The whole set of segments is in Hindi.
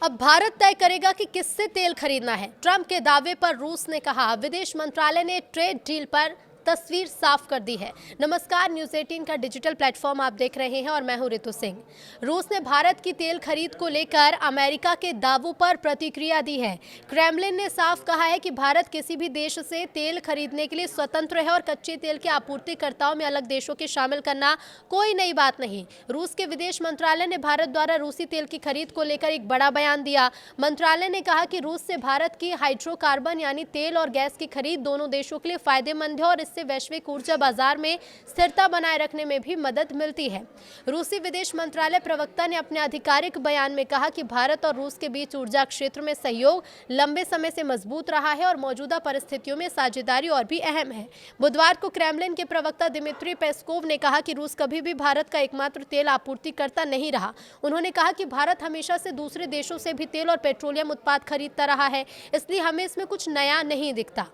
अब भारत तय करेगा कि किससे तेल खरीदना है। ट्रंप के दावे पर रूस ने कहा। विदेश मंत्रालय ने ट्रेड डील पर तस्वीर साफ कर दी है। नमस्कार, न्यूज़ 18 का डिजिटल प्लेटफॉर्म आप देख रहे हैं और मैं हूं रितु सिंह। रूस ने भारत की तेल खरीद को लेकर अमेरिका के दावों पर प्रतिक्रिया दी है। क्रेमलिन ने साफ कहा है कि भारत किसी भी देश से तेल खरीदने के लिए स्वतंत्र है और कच्चे तेल के आपूर्तिकर्ताओं में अलग देशों के शामिल करना कोई नई बात नहीं। रूस के विदेश मंत्रालय ने भारत द्वारा रूसी तेल की खरीद को लेकर एक बड़ा बयान दिया। मंत्रालय ने कहा कि रूस से भारत की हाइड्रोकार्बन यानी तेल और गैस की खरीद दोनों देशों के लिए फायदेमंद है और इससे वैश्विक ऊर्जा बाजार में स्थिरता बनाए रखने में भी मदद मिलती है। रूसी विदेश मंत्रालय प्रवक्ता ने अपने आधिकारिक बयान में कहा कि भारत और रूस के बीच ऊर्जा क्षेत्र में सहयोग लंबे समय से मजबूत रहा है और मौजूदा परिस्थितियों में साझेदारी और भी अहम है। बुधवार को क्रेमलिन के प्रवक्ता दिमित्री पेस्कोव ने कहा कि रूस कभी भी भारत का एकमात्र तेल आपूर्तिकर्ता नहीं रहा। उन्होंने कहा कि भारत हमेशा से दूसरे देशों से भी तेल और पेट्रोलियम उत्पाद खरीदता रहा है, इसलिए हमें इसमें कुछ नया नहीं दिखता।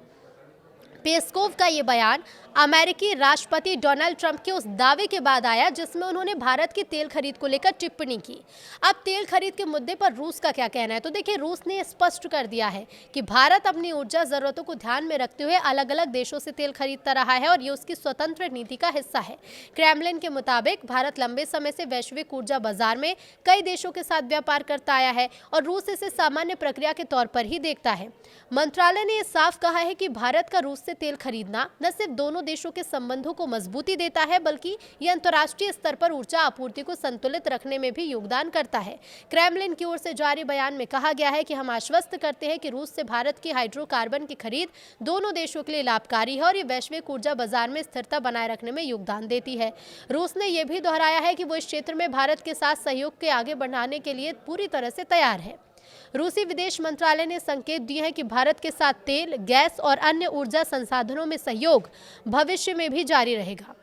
पेस्कोव का ये बयान अमेरिकी राष्ट्रपति डोनाल्ड ट्रंप के उस दावे के बाद आया जिसमें उन्होंने भारत की तेल खरीद को लेकर टिप्पणी की। अब तेल खरीद के मुद्दे पर रूस का क्या कहना है, तो देखिए, रूस ने स्पष्ट कर दिया है कि भारत अपनी ऊर्जा जरूरतों को ध्यान में रखते हुए अलग अलग देशों से तेल खरीदता रहा है और ये उसकी स्वतंत्र नीति का हिस्सा है। क्रेमलिन के मुताबिक भारत लंबे समय से वैश्विक ऊर्जा बाजार में कई देशों के साथ व्यापार करता आया है और रूस इसे सामान्य प्रक्रिया के तौर पर ही देखता है। मंत्रालय ने यह साफ कहा है कि भारत का रूस से तेल खरीदना न सिर्फ दोनों देशों के संबंधों को मजबूती देता है, बल्कि यह अंतर्राष्ट्रीय स्तर पर ऊर्जा आपूर्ति को संतुलित रखने में भी योगदान करता है। क्रेमलिन की ओर से जारी बयान में कहा गया है कि हम आश्वस्त करते हैं कि रूस से भारत की हाइड्रोकार्बन की खरीद दोनों देशों के लिए लाभकारी है और ये वैश्विक ऊर्जा बाजार में स्थिरता बनाए रखने में योगदान देती है। रूस ने यह भी दोहराया है कि वो इस क्षेत्र में भारत के साथ सहयोग के आगे बढ़ाने के लिए पूरी तरह से तैयार है। रूसी विदेश मंत्रालय ने संकेत दिए हैं कि भारत के साथ तेल, गैस और अन्य ऊर्जा संसाधनों में सहयोग भविष्य में भी जारी रहेगा।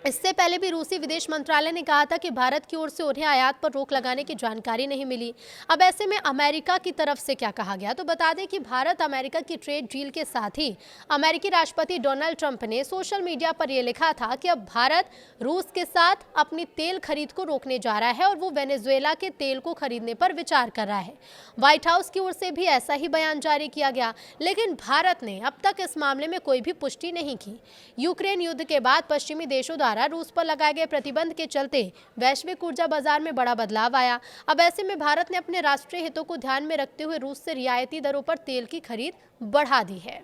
इससे पहले भी रूसी विदेश मंत्रालय ने कहा था कि भारत की ओर से उन्हें आयात पर रोक लगाने की जानकारी नहीं मिली। अब ऐसे में अमेरिका की तरफ से क्या कहा गया, तो बता दें कि भारत अमेरिका की ट्रेड डील के साथ ही अमेरिकी राष्ट्रपति डोनाल्ड ट्रंप ने सोशल मीडिया पर यह लिखा था कि अब भारत रूस के साथ अपनी तेल खरीद को रोकने जा रहा है और वो वेनेजुएला के तेल को खरीदने पर विचार कर रहा है। व्हाइट हाउस की ओर से भी ऐसा ही बयान जारी किया गया, लेकिन भारत ने अब तक इस मामले में कोई भी पुष्टि नहीं की। यूक्रेन युद्ध के बाद पश्चिमी देशों द्वारा रूस पर लगाए गए प्रतिबंध के चलते वैश्विक ऊर्जा बाजार में बड़ा बदलाव आया। अब ऐसे में भारत ने अपने राष्ट्रीय हितों को ध्यान में रखते हुए रूस से रियायती दरों पर तेल की खरीद बढ़ा दी है।